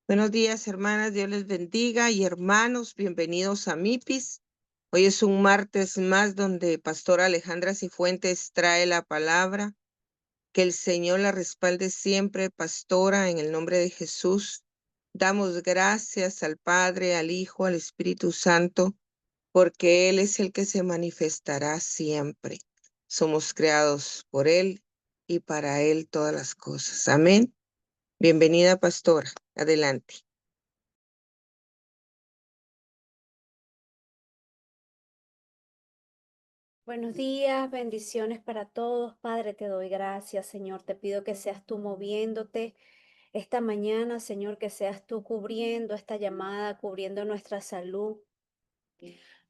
Buenos días, hermanas, Dios les bendiga y hermanos, bienvenidos a MIPIS. Hoy es un martes más donde Pastora Alejandra Cifuentes trae la palabra. Que el Señor la respalde siempre, pastora, en el nombre de Jesús. Damos gracias al Padre, al Hijo, al Espíritu Santo, porque Él es el que se manifestará siempre. Somos creados por Él y para Él todas las cosas. Amén. Bienvenida, pastora. Adelante. Buenos días, bendiciones para todos. Padre, te doy gracias, Señor. Te pido que seas tú moviéndote esta mañana, Señor, que seas tú cubriendo esta llamada, cubriendo nuestra salud,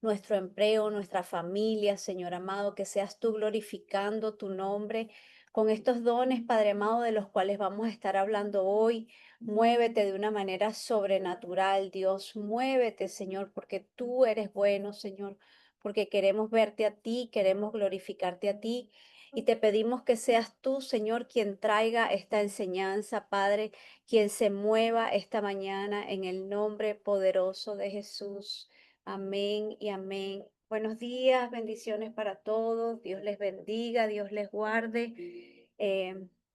nuestro empleo, nuestra familia, Señor amado, que seas tú glorificando tu nombre con estos dones, Padre amado, de los cuales vamos a estar hablando hoy. Muévete de una manera sobrenatural, Dios. Muévete, Señor, porque tú eres bueno, Señor, porque queremos verte a ti, queremos glorificarte a ti. Y te pedimos que seas tú, Señor, quien traiga esta enseñanza, Padre, quien se mueva esta mañana en el nombre poderoso de Jesús. Amén y amén. Buenos días, bendiciones para todos. Dios les bendiga, Dios les guarde.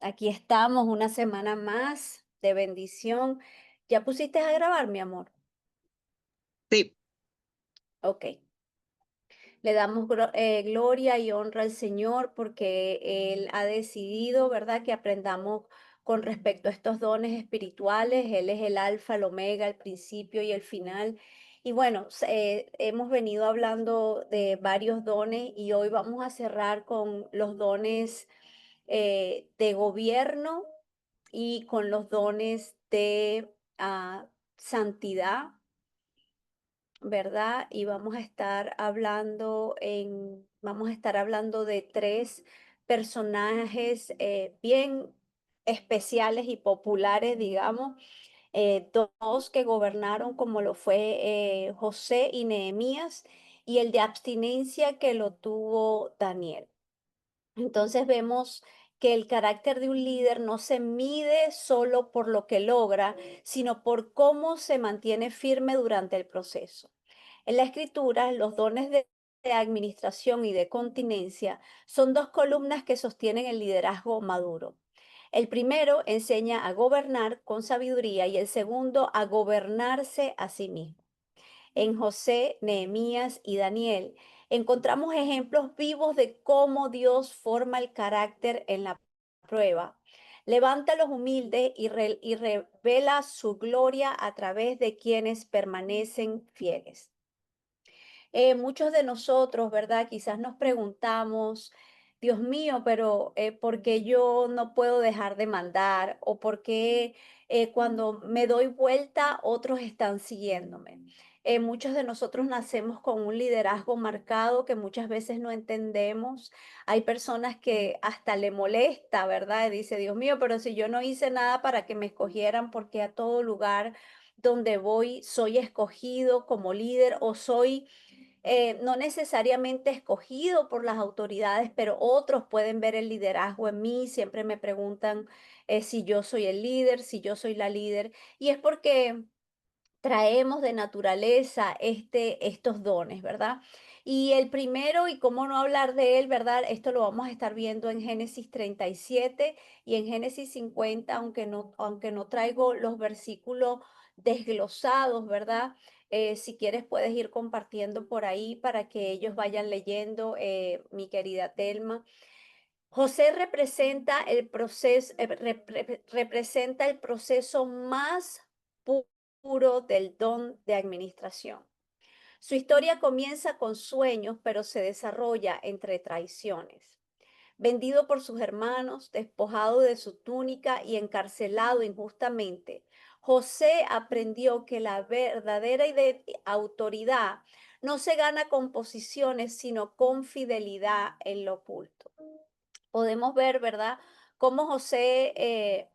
Aquí estamos una semana más de bendición. ¿Ya pusiste a grabar, mi amor? Sí. Ok. Le damos gloria y honra al Señor porque Él ha decidido, ¿verdad?, que aprendamos con respecto a estos dones espirituales. Él es el alfa, el omega, el principio y el final. Y bueno, hemos venido hablando de varios dones y hoy vamos a cerrar con los dones de gobierno y con los dones de santidad, ¿verdad? Y vamos a estar hablando de tres personajes bien especiales y populares, digamos, dos que gobernaron como lo fue José y Nehemías, y el de abstinencia que lo tuvo Daniel. Entonces vemos que el carácter de un líder no se mide solo por lo que logra, sino por cómo se mantiene firme durante el proceso. En la escritura, los dones de administración y de continencia son dos columnas que sostienen el liderazgo maduro. El primero enseña a gobernar con sabiduría y el segundo a gobernarse a sí mismo. En José, Nehemías y Daniel encontramos ejemplos vivos de cómo Dios forma el carácter en la prueba. Levanta a los humildes y revela su gloria a través de quienes permanecen fieles. Muchos de nosotros, ¿verdad? Quizás nos preguntamos, Dios mío, pero ¿por qué yo no puedo dejar de mandar? ¿O por qué cuando me doy vuelta otros están siguiéndome? Muchos de nosotros nacemos con un liderazgo marcado que muchas veces no entendemos. Hay personas que hasta le molesta, ¿verdad? Y dice, Dios mío, pero si yo no hice nada para que me escogieran, porque a todo lugar donde voy soy escogido como líder o soy no necesariamente escogido por las autoridades, pero otros pueden ver el liderazgo en mí. Siempre me preguntan si yo soy el líder, si yo soy la líder. Y es porque traemos de naturaleza estos dones, ¿verdad? Y el primero, y cómo no hablar de él, ¿verdad? Esto lo vamos a estar viendo en Génesis 37 y en Génesis 50, aunque no traigo los versículos desglosados, ¿verdad? Si quieres puedes ir compartiendo por ahí para que ellos vayan leyendo, mi querida Telma. José representa el proceso más puro del don de administración. Su historia comienza con sueños, pero se desarrolla entre traiciones. Vendido por sus hermanos, despojado de su túnica y encarcelado injustamente, José aprendió que la verdadera autoridad no se gana con posiciones, sino con fidelidad en lo oculto. Podemos ver, ¿verdad?, cómo José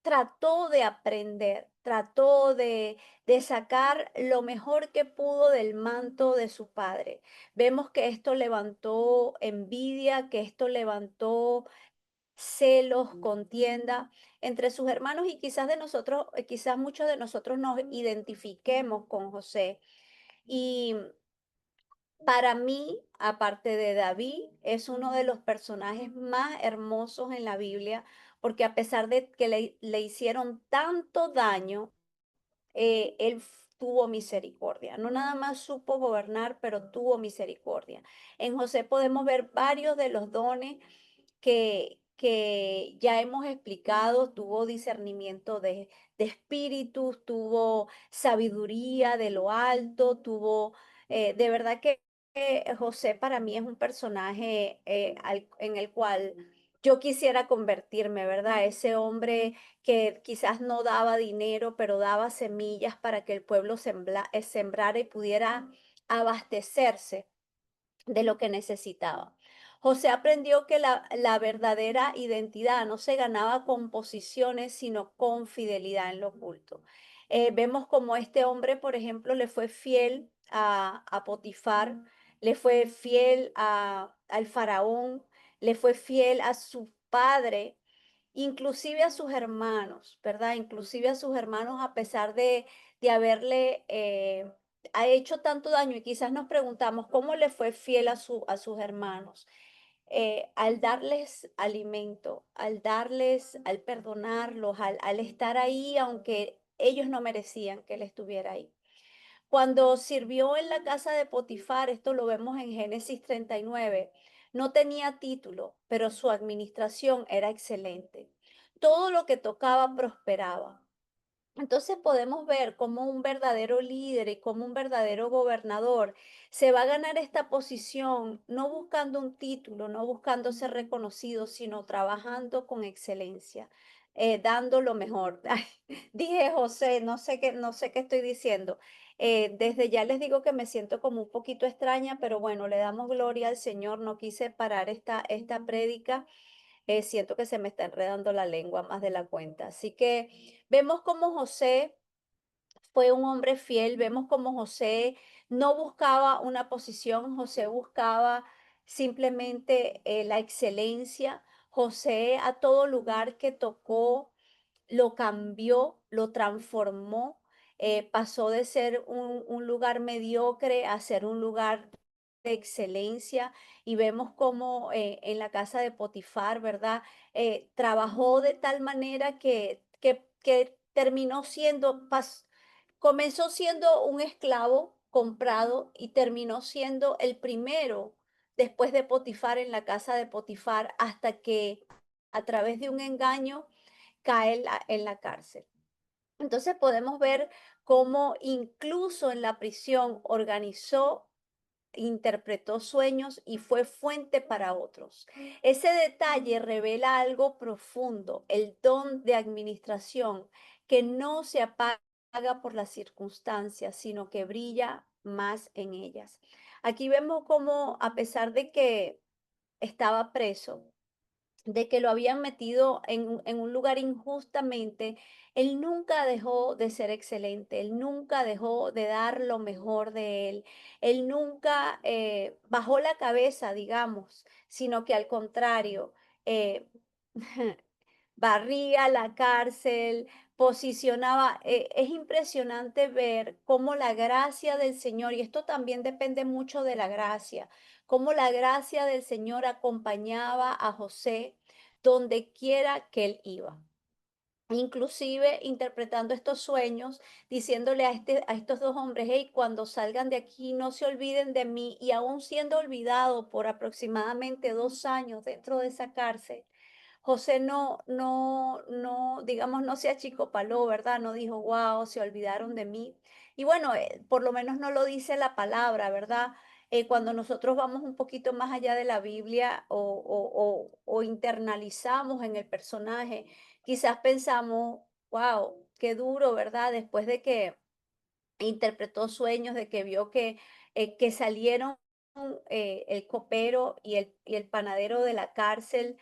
trató de aprender, trató de sacar lo mejor que pudo del manto de su padre. Vemos que esto levantó envidia, que esto levantó celos, contienda entre sus hermanos y quizás de nosotros, quizás muchos de nosotros nos identifiquemos con José. Y para mí, aparte de David, es uno de los personajes más hermosos en la Biblia, porque a pesar de que le hicieron tanto daño, tuvo misericordia. No nada más supo gobernar, pero tuvo misericordia. En José podemos ver varios de los dones que ya hemos explicado. Tuvo discernimiento de espíritus, tuvo sabiduría de lo alto, tuvo, de verdad que José para mí es un personaje en el cual yo quisiera convertirme, ¿verdad? Ese hombre que quizás no daba dinero, pero daba semillas para que el pueblo sembrara y pudiera abastecerse de lo que necesitaba. José aprendió que la verdadera identidad no se ganaba con posiciones, sino con fidelidad en lo oculto. Vemos como este hombre, por ejemplo, le fue fiel a Potifar, le fue fiel al faraón, le fue fiel a su padre, inclusive a sus hermanos, ¿verdad? Inclusive a sus hermanos a pesar de haberle ha hecho tanto daño y quizás nos preguntamos cómo le fue fiel a sus hermanos. Al darles alimento, al perdonarlos, al estar ahí, aunque ellos no merecían que él estuviera ahí. Cuando sirvió en la casa de Potifar, esto lo vemos en Génesis 39, no tenía título, pero su administración era excelente. Todo lo que tocaba prosperaba. Entonces podemos ver cómo un verdadero líder y como un verdadero gobernador se va a ganar esta posición no buscando un título, no buscando ser reconocido, sino trabajando con excelencia, dando lo mejor. Ay, dije José, no sé qué estoy diciendo. Desde ya les digo que me siento como un poquito extraña, pero bueno, le damos gloria al Señor. No quise parar esta prédica. Siento que se me está enredando la lengua más de la cuenta. Así que vemos cómo José fue un hombre fiel, vemos cómo José no buscaba una posición, José buscaba simplemente la excelencia. José a todo lugar que tocó lo cambió, lo transformó, pasó de ser un lugar mediocre a ser un lugar de excelencia y vemos cómo en la casa de Potifar, ¿verdad? Trabajó de tal manera que terminó siendo, comenzó siendo un esclavo comprado y terminó siendo el primero después de Potifar en la casa de Potifar hasta que a través de un engaño cae en la cárcel. Entonces podemos ver cómo incluso en la prisión organizó, interpretó sueños y fue fuente para otros. Ese detalle revela algo profundo, el don de administración que no se apaga por las circunstancias, sino que brilla más en ellas. Aquí vemos cómo a pesar de que estaba preso, de que lo habían metido en un lugar injustamente, él nunca dejó de ser excelente, él nunca dejó de dar lo mejor de él, él nunca bajó la cabeza, digamos, sino que al contrario, eh, barría la cárcel, posicionaba. Es impresionante ver cómo la gracia del Señor, y esto también depende mucho de la gracia, cómo la gracia del Señor acompañaba a José donde quiera que él iba. Inclusive interpretando estos sueños, diciéndole a estos dos hombres, hey, cuando salgan de aquí no se olviden de mí, y aún siendo olvidado por aproximadamente 2 años dentro de esa cárcel, José digamos, no se achicopaló, ¿verdad? No dijo, wow, se olvidaron de mí. Y bueno, por lo menos no lo dice la palabra, ¿verdad? Cuando nosotros vamos un poquito más allá de la Biblia o internalizamos en el personaje, quizás pensamos, wow, qué duro, ¿verdad? Después de que interpretó sueños, de que vio que salieron el copero y el panadero de la cárcel,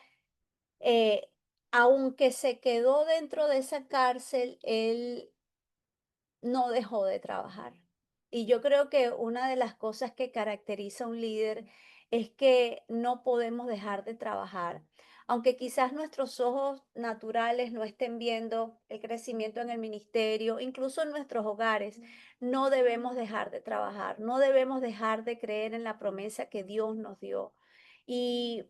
eh, aunque se quedó dentro de esa cárcel, él no dejó de trabajar. Y yo creo que una de las cosas que caracteriza a un líder es que no podemos dejar de trabajar. Aunque quizás nuestros ojos naturales no estén viendo el crecimiento en el ministerio, incluso en nuestros hogares, no debemos dejar de trabajar, no debemos dejar de creer en la promesa que Dios nos dio. Y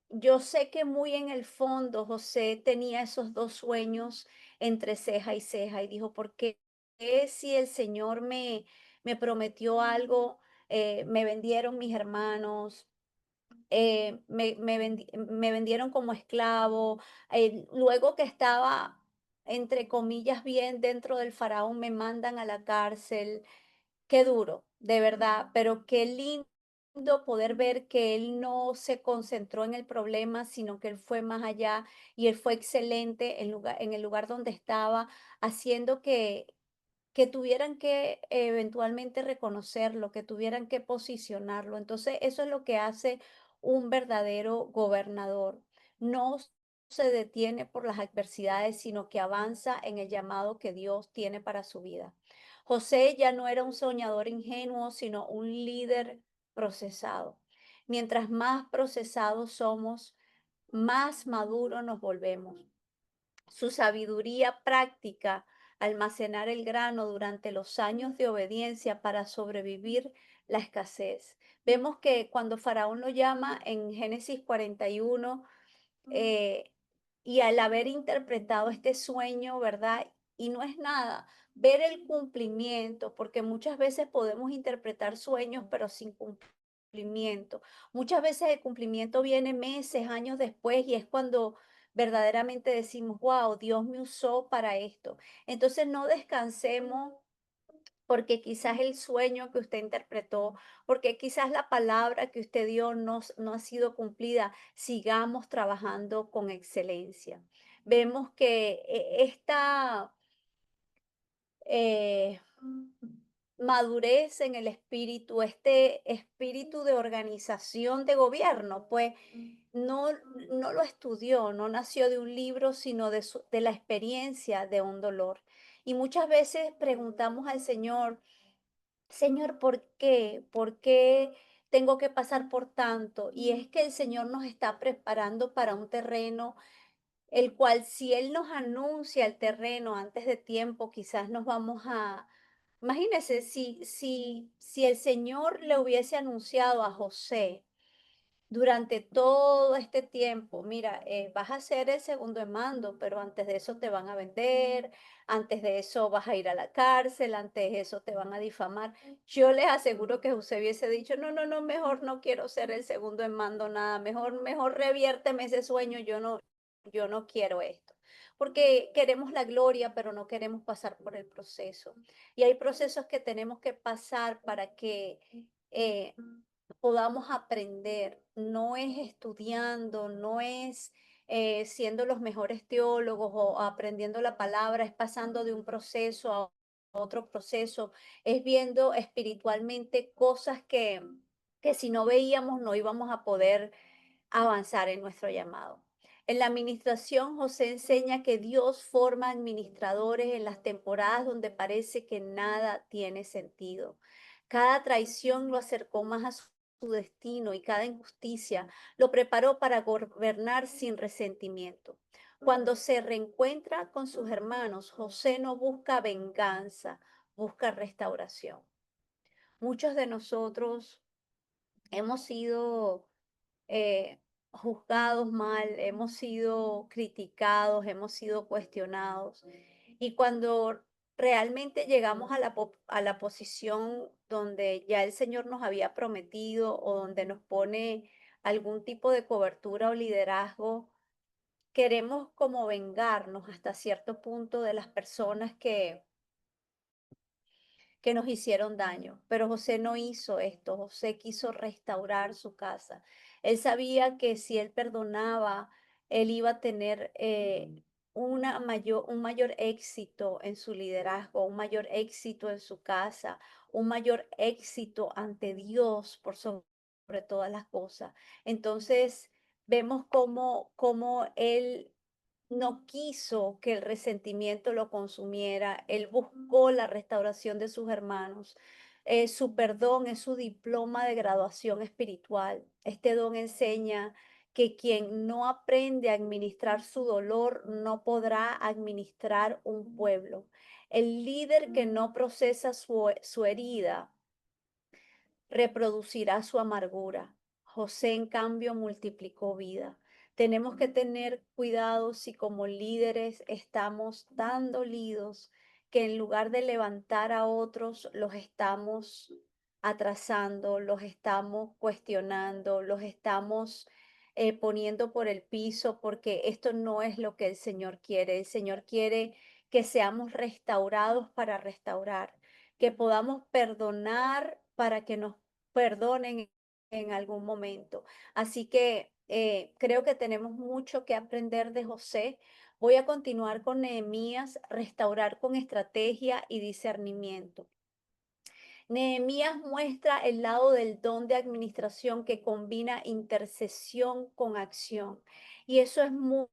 yo sé que muy en el fondo José tenía esos dos sueños entre ceja y ceja y dijo, ¿por qué si el Señor me prometió algo, me vendieron mis hermanos, me vendieron como esclavo, luego que estaba, entre comillas, bien dentro del faraón, me mandan a la cárcel? Qué duro, de verdad, pero qué lindo poder ver que él no se concentró en el problema, sino que él fue más allá y él fue excelente en el lugar donde estaba, haciendo que tuvieran que eventualmente reconocerlo, que tuvieran que posicionarlo. Entonces, eso es lo que hace un verdadero gobernador. No se detiene por las adversidades, sino que avanza en el llamado que Dios tiene para su vida. José ya no era un soñador ingenuo, sino un líder procesado. Mientras más procesados somos, más maduros nos volvemos. Su sabiduría práctica, almacenar el grano durante los años de obediencia para sobrevivir la escasez. Vemos que cuando Faraón lo llama en Génesis 41, eh, y al haber interpretado este sueño, ¿verdad? Y no es nada, ver el cumplimiento, porque muchas veces podemos interpretar sueños, pero sin cumplimiento. Muchas veces el cumplimiento viene meses, años después, y es cuando verdaderamente decimos, wow, Dios me usó para esto. Entonces no descansemos porque quizás el sueño que usted interpretó, porque quizás la palabra que usted dio no ha sido cumplida, sigamos trabajando con excelencia. Vemos que esta eh, madurez en el espíritu, este espíritu de organización de gobierno, pues no, no lo estudió, no nació de un libro, sino de la experiencia de un dolor. Y muchas veces preguntamos al Señor, Señor, ¿por qué? ¿Por qué tengo que pasar por tanto? Y es que el Señor nos está preparando para un terreno, el cual si Él nos anuncia el terreno antes de tiempo, quizás nos vamos a... Imagínense, si el Señor le hubiese anunciado a José, durante todo este tiempo, mira, vas a ser el segundo en mando, pero antes de eso te van a vender, antes de eso vas a ir a la cárcel, antes de eso te van a difamar. Yo les aseguro que José hubiese dicho, no, no, no, mejor no quiero ser el segundo en mando, nada, mejor reviérteme ese sueño, yo no quiero esto. Porque queremos la gloria, pero no queremos pasar por el proceso. Y hay procesos que tenemos que pasar para que eh, podamos aprender. No es estudiando, no es siendo los mejores teólogos o aprendiendo la palabra, es pasando de un proceso a otro proceso, es viendo espiritualmente cosas que si no veíamos no íbamos a poder avanzar en nuestro llamado. En la administración, José enseña que Dios forma administradores en las temporadas donde parece que nada tiene sentido. Cada traición lo acercó más a su destino y cada injusticia lo preparó para gobernar sin resentimiento. Cuando se reencuentra con sus hermanos, José no busca venganza, busca restauración. Muchos de nosotros hemos sido juzgados mal, hemos sido criticados, hemos sido cuestionados. Y cuando realmente llegamos a a la posición donde ya el Señor nos había prometido o donde nos pone algún tipo de cobertura o liderazgo, queremos como vengarnos hasta cierto punto de las personas que nos hicieron daño. Pero José no hizo esto, José quiso restaurar su casa. Él sabía que si él perdonaba, él iba a tener un mayor éxito en su liderazgo, un mayor éxito en su casa, un mayor éxito ante Dios por sobre todas las cosas. Entonces, vemos cómo él no quiso que el resentimiento lo consumiera, él buscó la restauración de sus hermanos. Su perdón es su diploma de graduación espiritual. Este don enseña que quien no aprende a administrar su dolor no podrá administrar un pueblo. El líder que no procesa su herida reproducirá su amargura. José, en cambio, multiplicó vida. Tenemos que tener cuidado si como líderes estamos tan dolidos que en lugar de levantar a otros, los estamos atrasando, los estamos cuestionando, los estamos poniendo por el piso, porque esto no es lo que el Señor quiere. El Señor quiere que seamos restaurados para restaurar, que podamos perdonar para que nos perdonen en algún momento. Así que creo que tenemos mucho que aprender de José. Voy a continuar con Nehemías, restaurar con estrategia y discernimiento. Nehemías muestra el lado del don de administración que combina intercesión con acción. Y eso es muy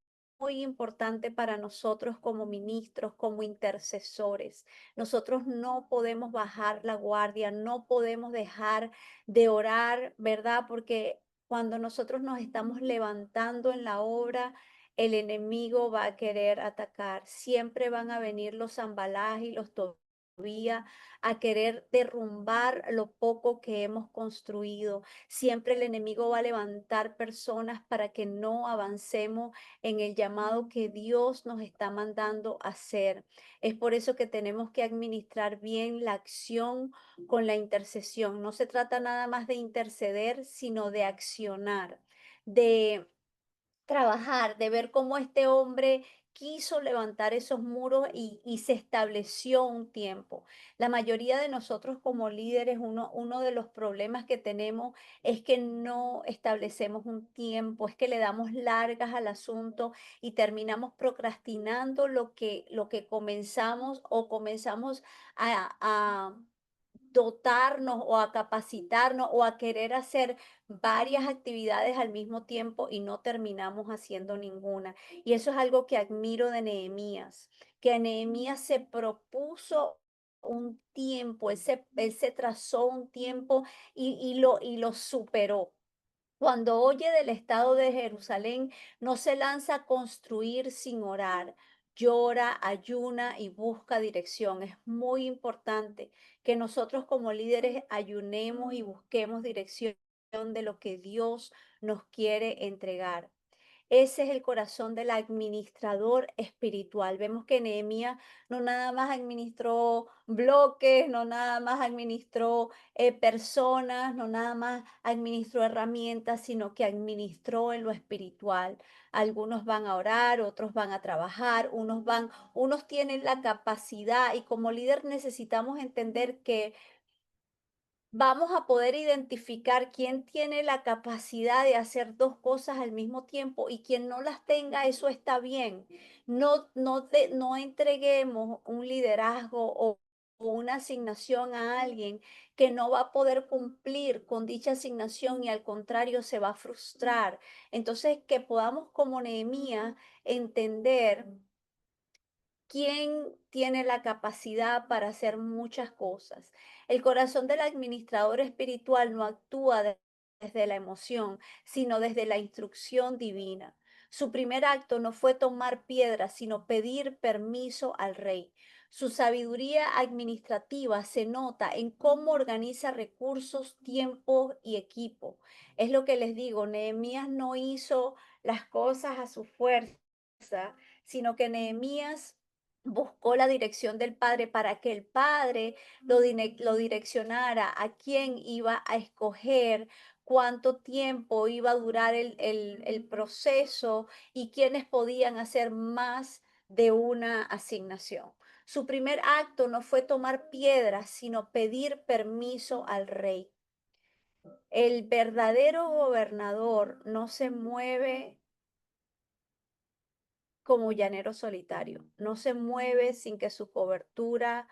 importante para nosotros como ministros, como intercesores. Nosotros no podemos bajar la guardia, no podemos dejar de orar, ¿verdad? Porque cuando nosotros nos estamos levantando en la obra, el enemigo va a querer atacar. Siempre van a venir los Zambalás y los Tobías a querer derrumbar lo poco que hemos construido. Siempre el enemigo va a levantar personas para que no avancemos en el llamado que Dios nos está mandando a hacer. Es por eso que tenemos que administrar bien la acción con la intercesión. No se trata nada más de interceder, sino de accionar, de trabajar, de ver cómo este hombre quiso levantar esos muros y se estableció un tiempo. La mayoría de nosotros como líderes, uno de los problemas que tenemos es que no establecemos un tiempo, es que le damos largas al asunto y terminamos procrastinando lo que comenzamos o comenzamos a dotarnos o a capacitarnos o a querer hacer varias actividades al mismo tiempo y no terminamos haciendo ninguna. Y eso es algo que admiro de Nehemías, que Nehemías se propuso un tiempo, él se trazó un tiempo y lo superó. Cuando oye del estado de Jerusalén, no se lanza a construir sin orar. Llora, ayuna y busca dirección. Es muy importante que nosotros como líderes ayunemos y busquemos dirección de lo que Dios nos quiere entregar. Ese es el corazón del administrador espiritual. Vemos que Nehemías no nada más administró bloques, no nada más administró personas, no nada más administró herramientas, sino que administró en lo espiritual. Algunos van a orar, otros van a trabajar, unos tienen la capacidad y como líder necesitamos entender que vamos a poder identificar quién tiene la capacidad de hacer dos cosas al mismo tiempo y quien no las tenga, eso está bien. No entreguemos un liderazgo o una asignación a alguien que no va a poder cumplir con dicha asignación y al contrario se va a frustrar. Entonces, que podamos como Nehemías entender quién tiene la capacidad para hacer muchas cosas. El corazón del administrador espiritual no actúa desde la emoción, sino desde la instrucción divina. Su primer acto no fue tomar piedras, sino pedir permiso al rey. Su sabiduría administrativa se nota en cómo organiza recursos, tiempo y equipo. Es lo que les digo, Nehemías no hizo las cosas a su fuerza, sino que Nehemías buscó la dirección del padre para que el padre lo direccionara a quién iba a escoger, cuánto tiempo iba a durar el proceso y quiénes podían hacer más de una asignación. Su primer acto no fue tomar piedras, sino pedir permiso al rey. El verdadero gobernador no se mueve como llanero solitario. No se mueve sin que su cobertura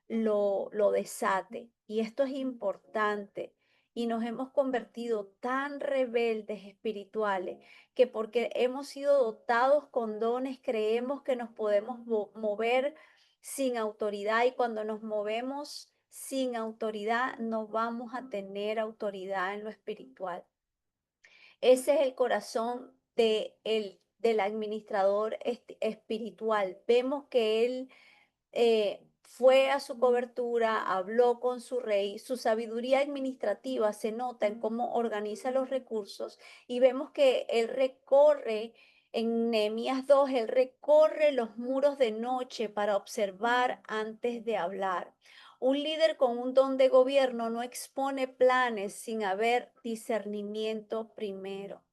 lo desate. Y esto es importante. Y nos hemos convertido tan rebeldes espirituales que porque hemos sido dotados con dones, creemos que nos podemos mover sin autoridad. Y cuando nos movemos sin autoridad, no vamos a tener autoridad en lo espiritual. Ese es el corazón del administrador espiritual. Vemos que él fue a su cobertura, habló con su rey, su sabiduría administrativa se nota en cómo organiza los recursos y vemos que él recorre, en Nehemías 2, él recorre los muros de noche para observar antes de hablar. Un líder con un don de gobierno no expone planes sin haber discernimiento primero.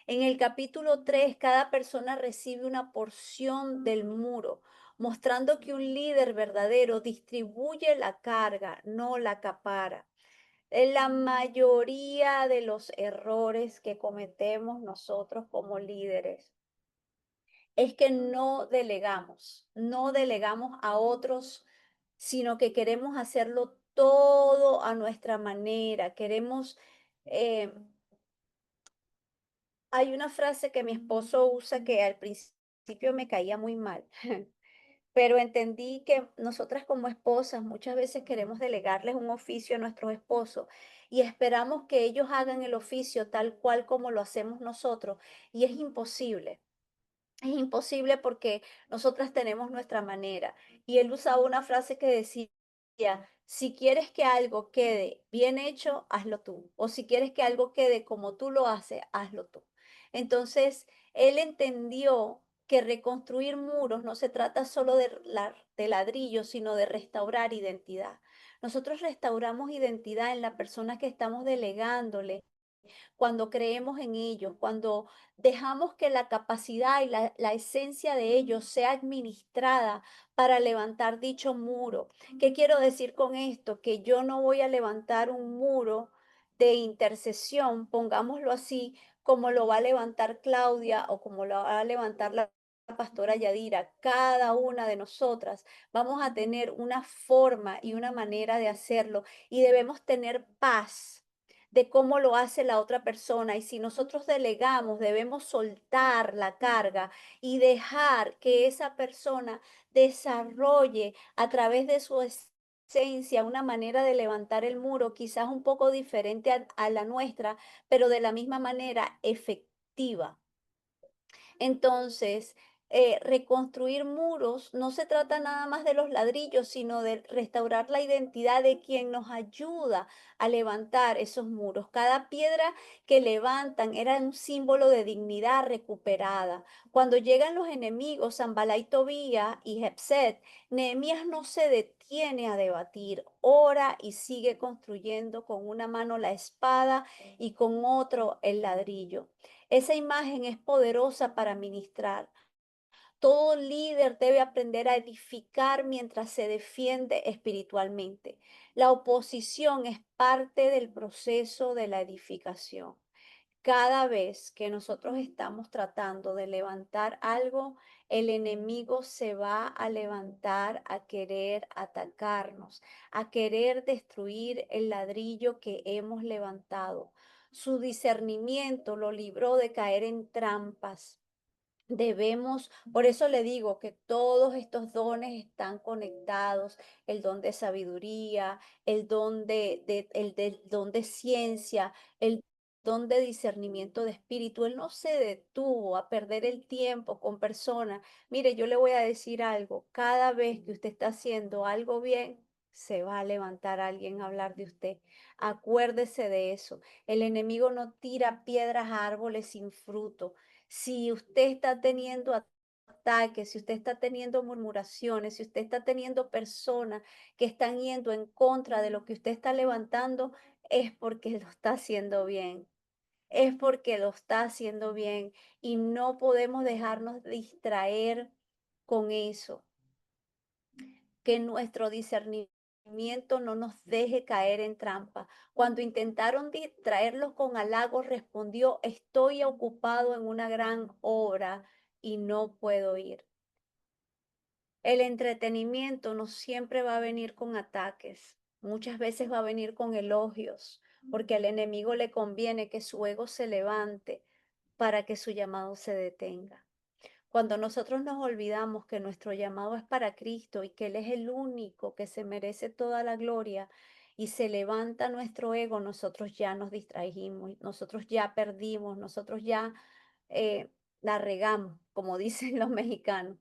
En el capítulo 3, cada persona recibe una porción del muro, mostrando que un líder verdadero distribuye la carga, no la acapara. En la mayoría de los errores que cometemos nosotros como líderes es que no delegamos a otros, sino que queremos hacerlo todo a nuestra manera. Eh, Hay una frase que mi esposo usa que al principio me caía muy mal. Pero entendí que nosotras como esposas muchas veces queremos delegarles un oficio a nuestros esposos y esperamos que ellos hagan el oficio tal cual como lo hacemos nosotros y es imposible. Es imposible porque nosotras tenemos nuestra manera. Y él usaba una frase que decía, si quieres que algo quede bien hecho, hazlo tú. O si quieres que algo quede como tú lo haces, hazlo tú. Entonces, él entendió que reconstruir muros no se trata solo de ladrillos, sino de restaurar identidad. Nosotros restauramos identidad en la persona que estamos delegándole cuando creemos en ellos, cuando dejamos que la capacidad y la esencia de ellos sea administrada para levantar dicho muro. ¿Qué quiero decir con esto? Que yo no voy a levantar un muro de intercesión, pongámoslo así, como lo va a levantar Claudia o como lo va a levantar la pastora Yadira. Cada una de nosotras vamos a tener una forma y una manera de hacerlo y debemos tener paz de cómo lo hace la otra persona. Y si nosotros delegamos, debemos soltar la carga y dejar que esa persona desarrolle a través de su esencia una manera de levantar el muro, quizás un poco diferente a la nuestra, pero de la misma manera efectiva. Entonces, reconstruir muros no se trata nada más de los ladrillos, sino de restaurar la identidad de quien nos ayuda a levantar esos muros. Cada piedra que levantan era un símbolo de dignidad recuperada. Cuando llegan los enemigos, Sanbalá y Tobía y Jepset, Nehemías no se detiene a debatir, ora y sigue construyendo con una mano la espada y con otro el ladrillo. Esa imagen es poderosa para ministrar. Todo líder debe aprender a edificar mientras se defiende espiritualmente. La oposición es parte del proceso de la edificación. Cada vez que nosotros estamos tratando de levantar algo, el enemigo se va a levantar a querer atacarnos, a querer destruir el ladrillo que hemos levantado. Su discernimiento lo libró de caer en trampas. Debemos, por eso le digo que todos estos dones están conectados, el don de sabiduría, el don de ciencia, el don de discernimiento de espíritu. Él no se detuvo a perder el tiempo con personas. Mire, yo le voy a decir algo, cada vez que usted está haciendo algo bien, se va a levantar alguien a hablar de usted. Acuérdese de eso. El enemigo no tira piedras a árboles sin fruto. Si usted está teniendo ataques, si usted está teniendo murmuraciones, si usted está teniendo personas que están yendo en contra de lo que usted está levantando, es porque lo está haciendo bien. Es porque lo está haciendo bien y no podemos dejarnos distraer con eso. Que nuestro discernimiento no nos deje caer en trampa. Cuando intentaron distraerlos con halagos, respondió, estoy ocupado en una gran obra y no puedo ir. El entretenimiento no siempre va a venir con ataques, muchas veces va a venir con elogios, porque al enemigo le conviene que su ego se levante para que su llamado se detenga. Cuando nosotros nos olvidamos que nuestro llamado es para Cristo y que Él es el único que se merece toda la gloria y se levanta nuestro ego, nosotros ya nos distraímos, nosotros ya perdimos, nosotros ya la regamos, como dicen los mexicanos.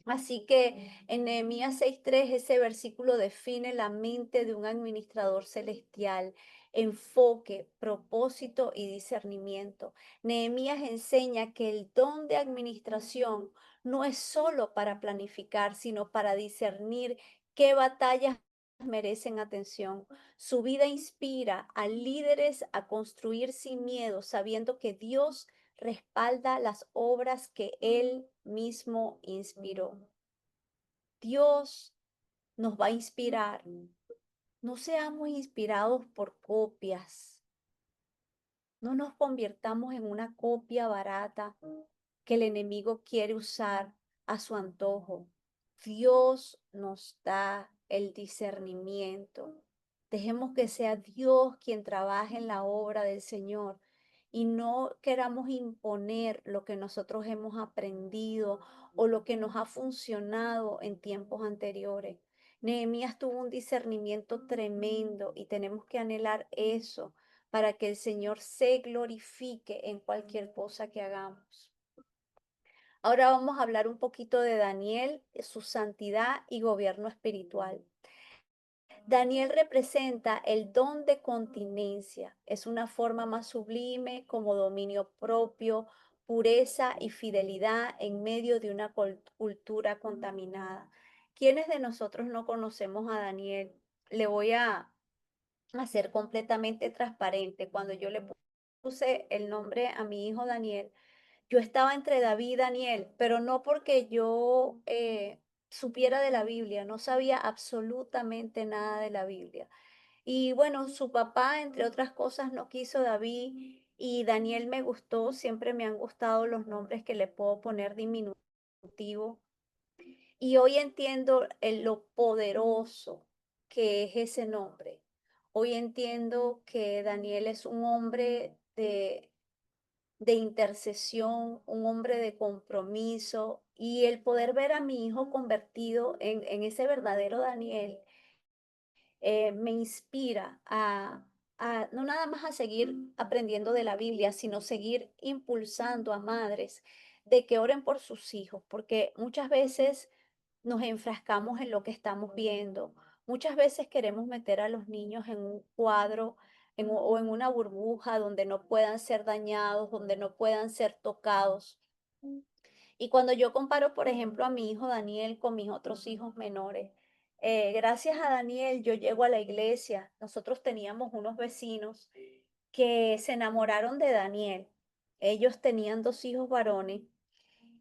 Así que en Nehemías 6:3 ese versículo define la mente de un administrador celestial, enfoque, propósito y discernimiento. Nehemías enseña que el don de administración no es solo para planificar, sino para discernir qué batallas merecen atención. Su vida inspira a líderes a construir sin miedo, sabiendo que Dios respalda las obras que Él mismo inspiró. Dios nos va a inspirar. No seamos inspirados por copias. No nos convirtamos en una copia barata que el enemigo quiere usar a su antojo. Dios nos da el discernimiento. Dejemos que sea Dios quien trabaje en la obra del Señor y no queramos imponer lo que nosotros hemos aprendido o lo que nos ha funcionado en tiempos anteriores. Nehemías tuvo un discernimiento tremendo y tenemos que anhelar eso para que el Señor se glorifique en cualquier cosa que hagamos. Ahora vamos a hablar un poquito de Daniel, su santidad y gobierno espiritual. Daniel representa el don de continencia. Es una forma más sublime como dominio propio, pureza y fidelidad en medio de una cultura contaminada. ¿Quiénes de nosotros no conocemos a Daniel? Le voy a ser completamente transparente. Cuando yo le puse el nombre a mi hijo Daniel, yo estaba entre David y Daniel, pero no porque yo supiera de la Biblia, no sabía absolutamente nada de la Biblia. Y bueno, su papá, entre otras cosas, no quiso David y Daniel me gustó, siempre me han gustado los nombres que le puedo poner diminutivo. Y hoy entiendo lo poderoso que es ese nombre. Hoy entiendo que Daniel es un hombre de intercesión, un hombre de compromiso y el poder ver a mi hijo convertido en ese verdadero Daniel me inspira a no nada más a seguir aprendiendo de la Biblia, sino seguir impulsando a madres de que oren por sus hijos, porque muchas veces nos enfrascamos en lo que estamos viendo. Muchas veces queremos meter a los niños en un cuadro o en una burbuja donde no puedan ser dañados, donde no puedan ser tocados. Y cuando yo comparo, por ejemplo, a mi hijo Daniel con mis otros hijos menores, gracias a Daniel yo llego a la iglesia. Nosotros teníamos unos vecinos que se enamoraron de Daniel. Ellos tenían dos hijos varones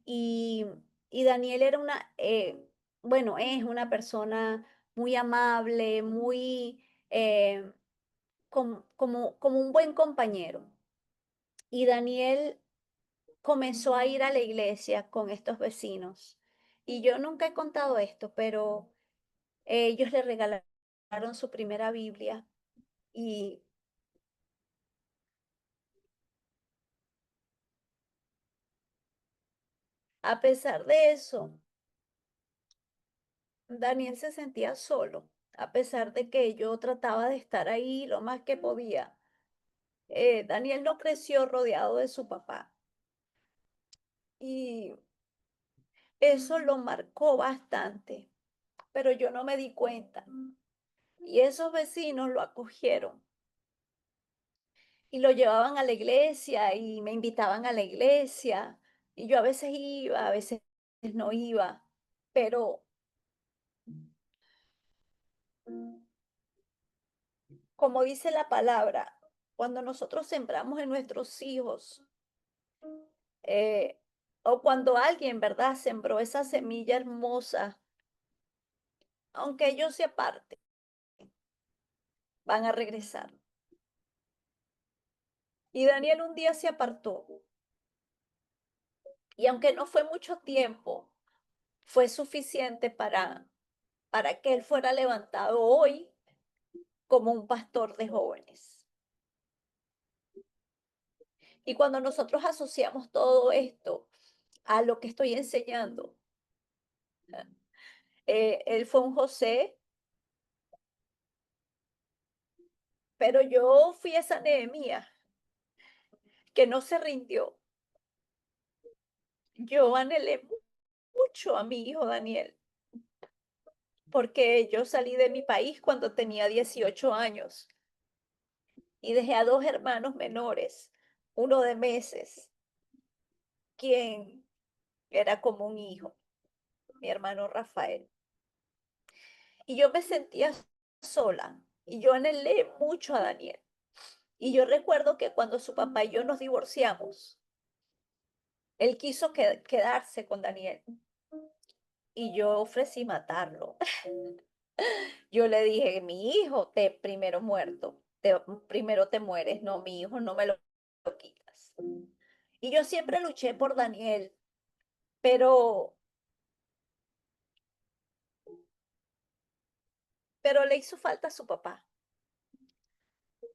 y, y Daniel era bueno, es una persona muy amable, muy, como un buen compañero. Y Daniel comenzó a ir a la iglesia con estos vecinos. Y yo nunca he contado esto, pero ellos le regalaron su primera Biblia y a pesar de eso, Daniel se sentía solo, a pesar de que yo trataba de estar ahí lo más que podía. Daniel no creció rodeado de su papá y eso lo marcó bastante, pero yo no me di cuenta. Y esos vecinos lo acogieron y lo llevaban a la iglesia y me invitaban a la iglesia y yo a veces iba, a veces no iba, pero como dice la palabra, cuando nosotros sembramos en nuestros hijos eh, o cuando alguien, ¿verdad?, sembró esa semilla hermosa, aunque ellos se aparten, van a regresar. Y Daniel un día se apartó y aunque no fue mucho tiempo, fue suficiente para que él fuera levantado hoy como un pastor de jóvenes. Y cuando nosotros asociamos todo esto a lo que estoy enseñando, él fue un José Pero yo fui esa Nehemías que no se rindió. Yo anhelé mucho a mi hijo Daniel, porque yo salí de mi país cuando tenía 18 años y dejé a dos hermanos menores, uno de meses, quien era como un hijo, mi hermano Rafael. Y yo me sentía sola y yo anhelé mucho a Daniel. Y yo recuerdo que cuando su papá y yo nos divorciamos, él quiso quedarse con Daniel y yo ofrecí matarlo. Yo le dije, mi hijo te primero muerto, primero te mueres, no, mi hijo no me lo quitas. Y yo siempre luché por Daniel, pero, pero le hizo falta a su papá.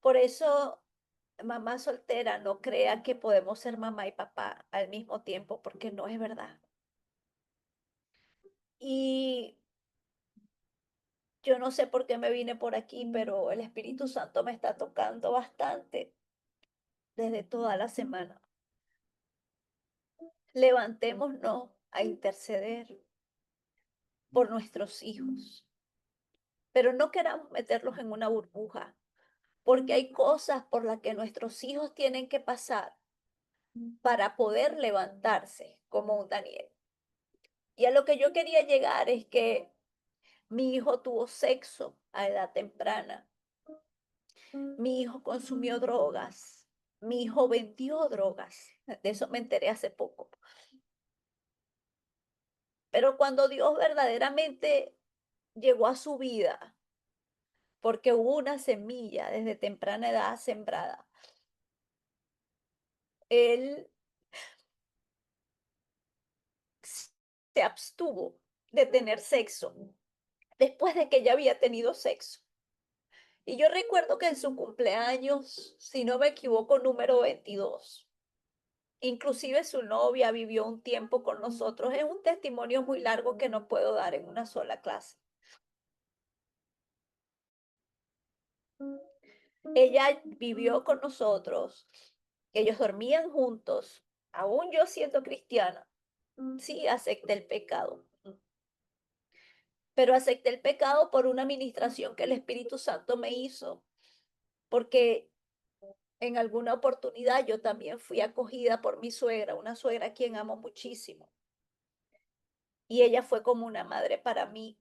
Por eso, mamá soltera, no crea que podemos ser mamá y papá al mismo tiempo, porque no es verdad. Y yo no sé por qué me vine por aquí, pero el Espíritu Santo me está tocando bastante desde toda la semana. Levantémonos a interceder por nuestros hijos, pero no queramos meterlos en una burbuja, porque hay cosas por las que nuestros hijos tienen que pasar para poder levantarse como un Daniel. Y a lo que yo quería llegar es que mi hijo tuvo sexo a edad temprana, mi hijo consumió drogas, mi hijo vendió drogas, de eso me enteré hace poco. Pero cuando Dios verdaderamente llegó a su vida, porque hubo una semilla desde temprana edad sembrada, él se abstuvo de tener sexo después de que ya había tenido sexo. Y yo recuerdo que en su cumpleaños, si no me equivoco, número 22, inclusive su novia vivió un tiempo con nosotros. Es un testimonio muy largo que no puedo dar en una sola clase. Ella vivió con nosotros, ellos dormían juntos, aún yo siendo cristiana. Sí, acepté el pecado, pero acepté el pecado por una administración que el Espíritu Santo me hizo, porque en alguna oportunidad yo también fui acogida por mi suegra, una suegra a quien amo muchísimo, y ella fue como una madre para mí.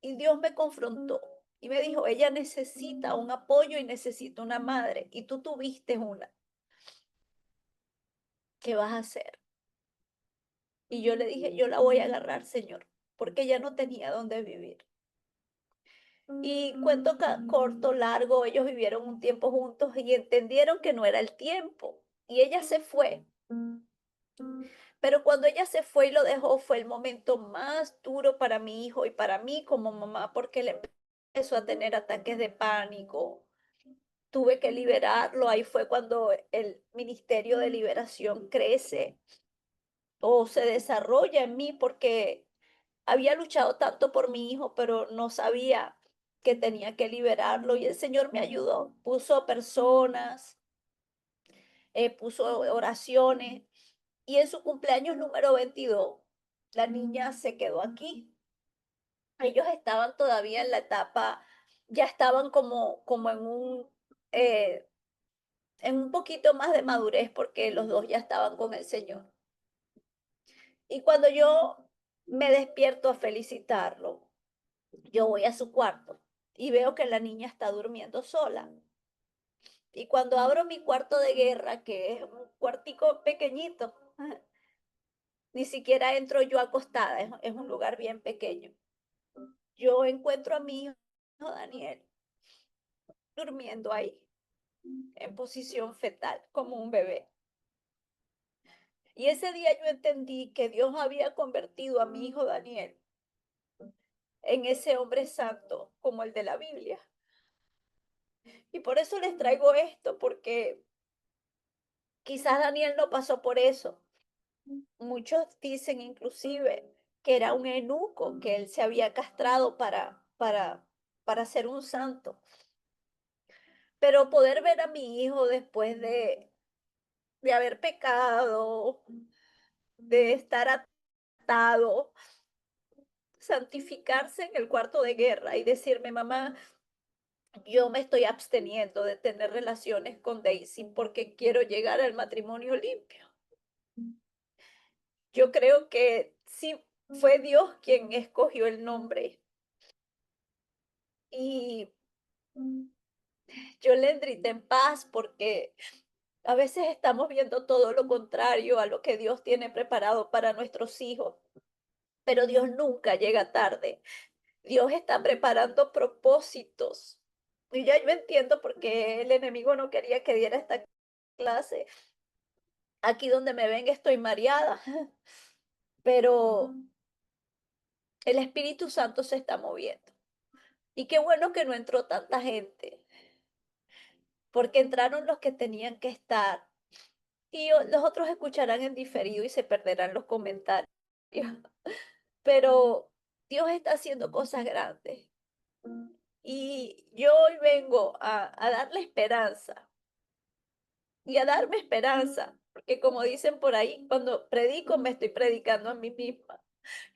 Y Dios me confrontó y me dijo, ella necesita un apoyo y necesita una madre, y tú tuviste una. ¿Qué vas a hacer? Y yo le dije, yo la voy a agarrar, Señor, porque ella no tenía dónde vivir. Y cuento corto, largo, ellos vivieron un tiempo juntos y entendieron que no era el tiempo. Y ella se fue. Pero cuando ella se fue y lo dejó, fue el momento más duro para mi hijo y para mí como mamá, porque él empezó a tener ataques de pánico. Tuve que liberarlo. Ahí fue cuando el Ministerio de Liberación crece o se desarrolla en mí, porque había luchado tanto por mi hijo, pero no sabía que tenía que liberarlo, y el Señor me ayudó. Puso personas, puso oraciones, y en su cumpleaños número 22 la niña se quedó aquí. Ellos estaban todavía en la etapa, ya estaban como eh, en un poquito más de madurez, porque los dos ya estaban con el Señor. Y cuando yo me despierto a felicitarlo, yo voy a su cuarto y veo que la niña está durmiendo sola. Y cuando abro mi cuarto de guerra, que es un cuartico pequeñito, ni siquiera entro yo acostada, es un lugar bien pequeño. Yo encuentro a mi hijo Daniel durmiendo ahí, en posición fetal, como un bebé. Y ese día yo entendí que Dios había convertido a mi hijo Daniel en ese hombre santo como el de la Biblia. Y por eso les traigo esto, porque quizás Daniel no pasó por eso. Muchos dicen inclusive que era un eunuco, que él se había castrado para ser un santo. pero poder ver a mi hijo después de haber pecado, de estar atado, santificarse en el cuarto de guerra y decirme: mamá, yo me estoy absteniendo de tener relaciones con Daisy porque quiero llegar al matrimonio limpio. Yo creo que sí fue Dios quien escogió el nombre y yo le grité en paz porque a veces estamos viendo todo lo contrario a lo que Dios tiene preparado para nuestros hijos, pero Dios nunca llega tarde. Dios está preparando propósitos. Y ya yo entiendo por qué el enemigo no quería que diera esta clase. Aquí donde me ven estoy mareada, pero el Espíritu Santo se está moviendo. Y qué bueno que no entró tanta gente, porque entraron los que tenían que estar. Y los otros escucharán en diferido y se perderán los comentarios. Pero Dios está haciendo cosas grandes. Y yo hoy vengo a darle esperanza y a darme esperanza, porque como dicen por ahí, cuando predico me estoy predicando a mí misma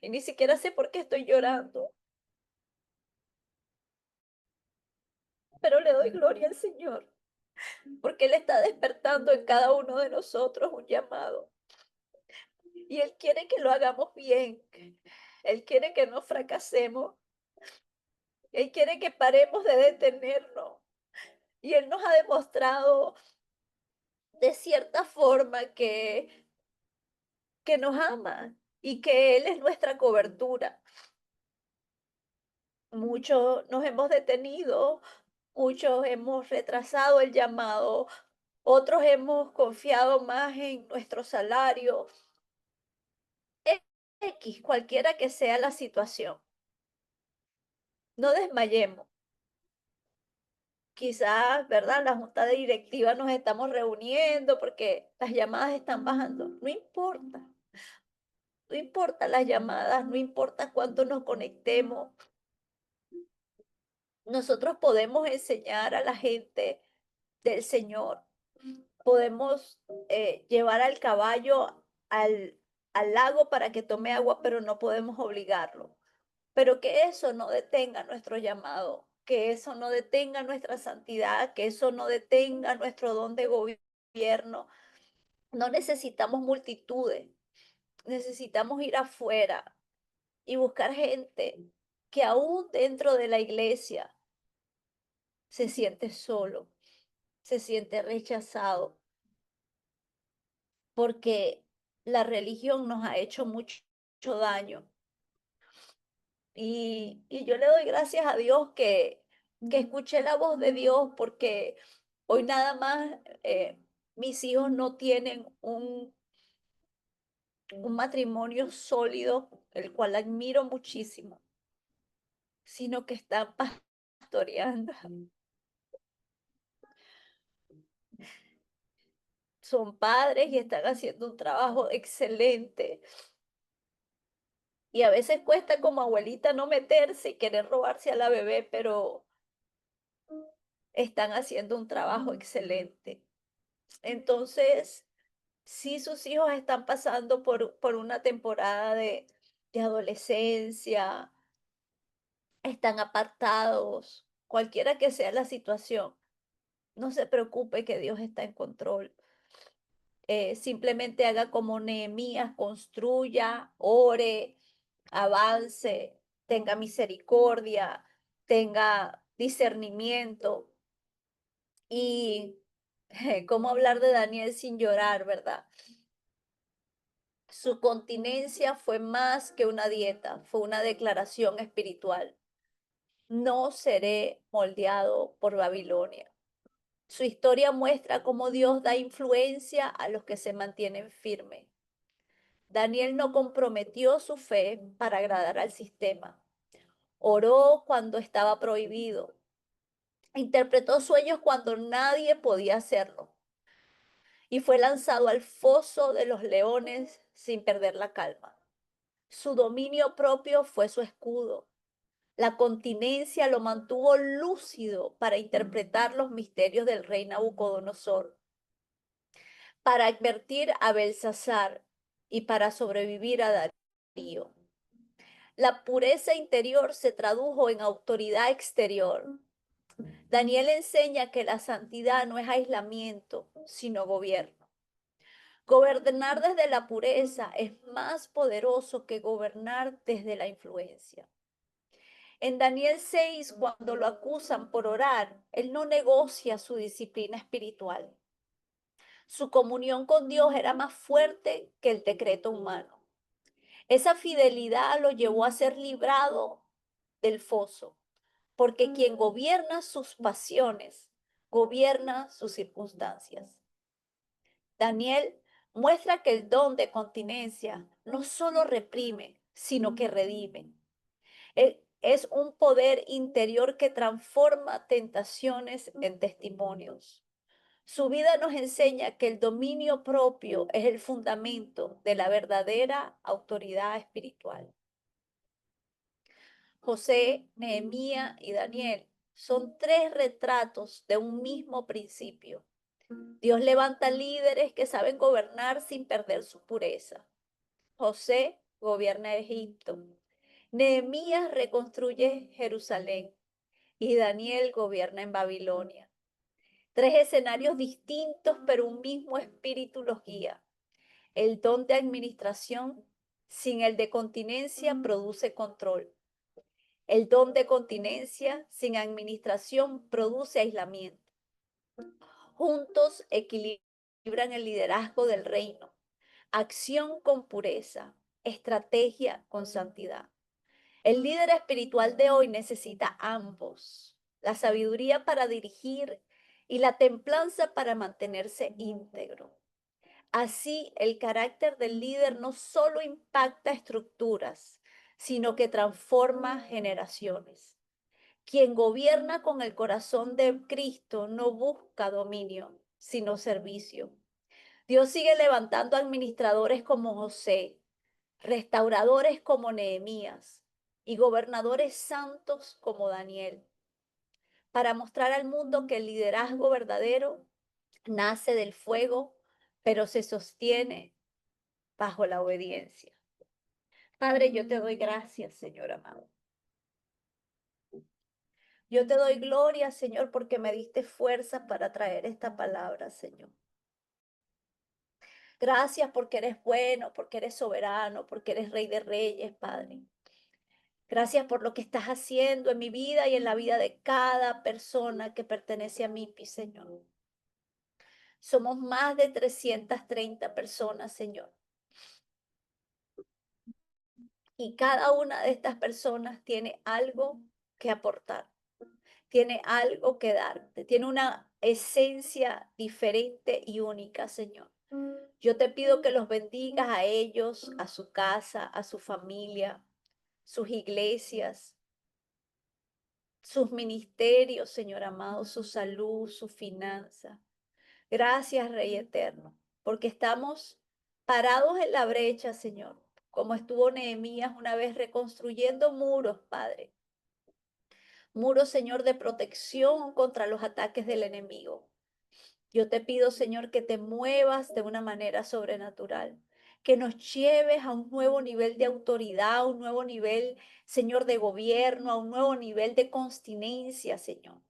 y ni siquiera sé por qué estoy llorando, pero le doy gloria al Señor, porque Él está despertando en cada uno de nosotros un llamado y Él quiere que lo hagamos bien, Él quiere que no fracasemos, Él quiere que paremos de detenernos y Él nos ha demostrado de cierta forma que nos ama y que Él es nuestra cobertura. Muchos nos hemos detenido, muchos hemos retrasado el llamado, otros hemos confiado más en nuestro salario, X, cualquiera que sea la situación. No desmayemos. Quizás, ¿verdad? La junta de directiva nos estamos reuniendo porque las llamadas están bajando. No importa, no importa las llamadas, no importa cuánto nos conectemos. Nosotros podemos enseñar a la gente del Señor. Podemos llevar al caballo al lago para que tome agua, pero no podemos obligarlo. Pero que eso no detenga nuestro llamado, que eso no detenga nuestra santidad, que eso no detenga nuestro don de gobierno. No necesitamos multitudes, necesitamos ir afuera y buscar gente que aún dentro de la iglesia se siente solo, se siente rechazado, porque la religión nos ha hecho mucho daño. Y yo le doy gracias a Dios que escuché la voz de Dios, porque hoy nada más mis hijos no tienen un matrimonio sólido, el cual admiro muchísimo, sino que están pastoreando. Son padres y están haciendo un trabajo excelente. Y a veces cuesta como abuelita no meterse y querer robarse a la bebé, pero están haciendo un trabajo excelente. Entonces, si sus hijos están pasando por una temporada de adolescencia, están apartados, cualquiera que sea la situación, no se preocupe que Dios está en control. Simplemente haga como Nehemías, construya, ore, avance, tenga misericordia, tenga discernimiento. Y cómo hablar de Daniel sin llorar, ¿verdad? Su continencia fue más que una dieta, fue una declaración espiritual. No seré moldeado por Babilonia. Su historia muestra cómo Dios da influencia a los que se mantienen firmes. Daniel no comprometió su fe para agradar al sistema. Oró cuando estaba prohibido. Interpretó sueños cuando nadie podía hacerlo. Y fue lanzado al foso de los leones sin perder la calma. Su dominio propio fue su escudo. La continencia lo mantuvo lúcido para interpretar los misterios del rey Nabucodonosor, para advertir a Belsasar y para sobrevivir a Darío. La pureza interior se tradujo en autoridad exterior. Daniel enseña que la santidad no es aislamiento, sino gobierno. Gobernar desde la pureza es más poderoso que gobernar desde la influencia. En Daniel 6, cuando lo acusan por orar, él no negocia su disciplina espiritual. Su comunión con Dios era más fuerte que el decreto humano. Esa fidelidad lo llevó a ser librado del foso, porque quien gobierna sus pasiones, gobierna sus circunstancias. Daniel muestra que el don de continencia no solo reprime, sino que redime. Es un poder interior que transforma tentaciones en testimonios. Su vida nos enseña que el dominio propio es el fundamento de la verdadera autoridad espiritual. José, Nehemías y Daniel son tres retratos de un mismo principio. Dios levanta líderes que saben gobernar sin perder su pureza. José gobierna Egipto. Nehemías reconstruye Jerusalén y Daniel gobierna en Babilonia. Tres escenarios distintos, pero un mismo espíritu los guía. El don de administración sin el de continencia produce control. El don de continencia sin administración produce aislamiento. Juntos equilibran el liderazgo del reino. Acción con pureza, estrategia con santidad. El líder espiritual de hoy necesita ambos, la sabiduría para dirigir y la templanza para mantenerse íntegro. Así, el carácter del líder no solo impacta estructuras, sino que transforma generaciones. Quien gobierna con el corazón de Cristo no busca dominio, sino servicio. Dios sigue levantando administradores como José, restauradores como Nehemías y gobernadores santos como Daniel, para mostrar al mundo que el liderazgo verdadero nace del fuego, pero se sostiene bajo la obediencia. Padre, yo te doy gracias, Señor amado. Yo te doy gloria, Señor, porque me diste fuerza para traer esta palabra, Señor. Gracias porque eres bueno, porque eres soberano, porque eres Rey de Reyes, Padre. Gracias por lo que estás haciendo en mi vida y en la vida de cada persona que pertenece a MIPI, Señor. Somos más de 330 personas, Señor. Y cada una de estas personas tiene algo que aportar, tiene algo que darte, tiene una esencia diferente y única, Señor. Yo te pido que los bendigas a ellos, a su casa, a su familia, sus iglesias, sus ministerios, Señor amado, su salud, su finanza. Gracias, Rey eterno, porque estamos parados en la brecha, Señor, como estuvo Nehemías una vez reconstruyendo muros, Padre. Muros, Señor, de protección contra los ataques del enemigo. Yo te pido, Señor, que te muevas de una manera sobrenatural, que nos lleves a un nuevo nivel de autoridad, a un nuevo nivel, Señor, de gobierno, a un nuevo nivel de continencia, Señor.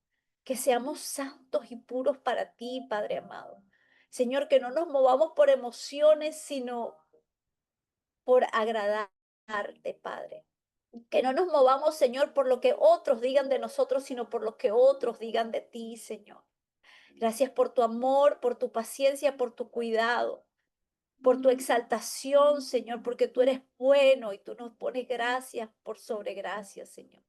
Que seamos santos y puros para ti, Padre amado. Señor, que no nos movamos por emociones, sino por agradarte, Padre. Que no nos movamos, Señor, por lo que otros digan de nosotros, sino por lo que otros digan de ti, Señor. Gracias por tu amor, por tu paciencia, por tu cuidado, por tu exaltación, Señor, porque tú eres bueno y tú nos pones gracias por sobre gracias, Señor.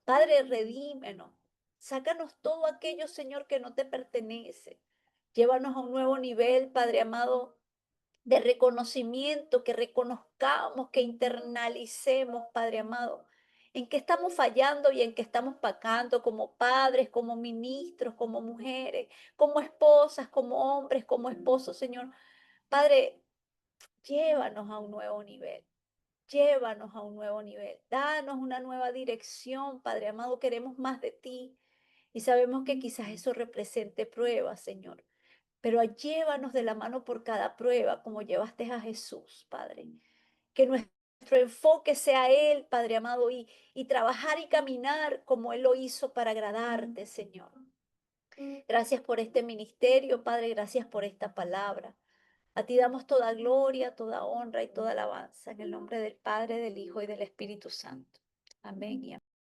Padre, redímenos. Sácanos todo aquello, Señor, que no te pertenece. Llévanos a un nuevo nivel, Padre amado, de reconocimiento, que reconozcamos, que internalicemos, Padre amado, en qué estamos fallando y en qué estamos pecando como padres, como ministros, como mujeres, como esposas, como hombres, como esposos, Señor. Padre, llévanos a un nuevo nivel. Llévanos a un nuevo nivel. Danos una nueva dirección, Padre amado. Queremos más de ti. Y sabemos que quizás eso represente pruebas, Señor. Pero llévanos de la mano por cada prueba, como llevaste a Jesús, Padre. Que nuestro enfoque sea Él, Padre amado, y trabajar y caminar como Él lo hizo para agradarte, Señor. Gracias por este ministerio, Padre. Gracias por esta palabra. A ti damos toda gloria, toda honra y toda alabanza en el nombre del Padre, del Hijo y del Espíritu Santo. Amén y amén.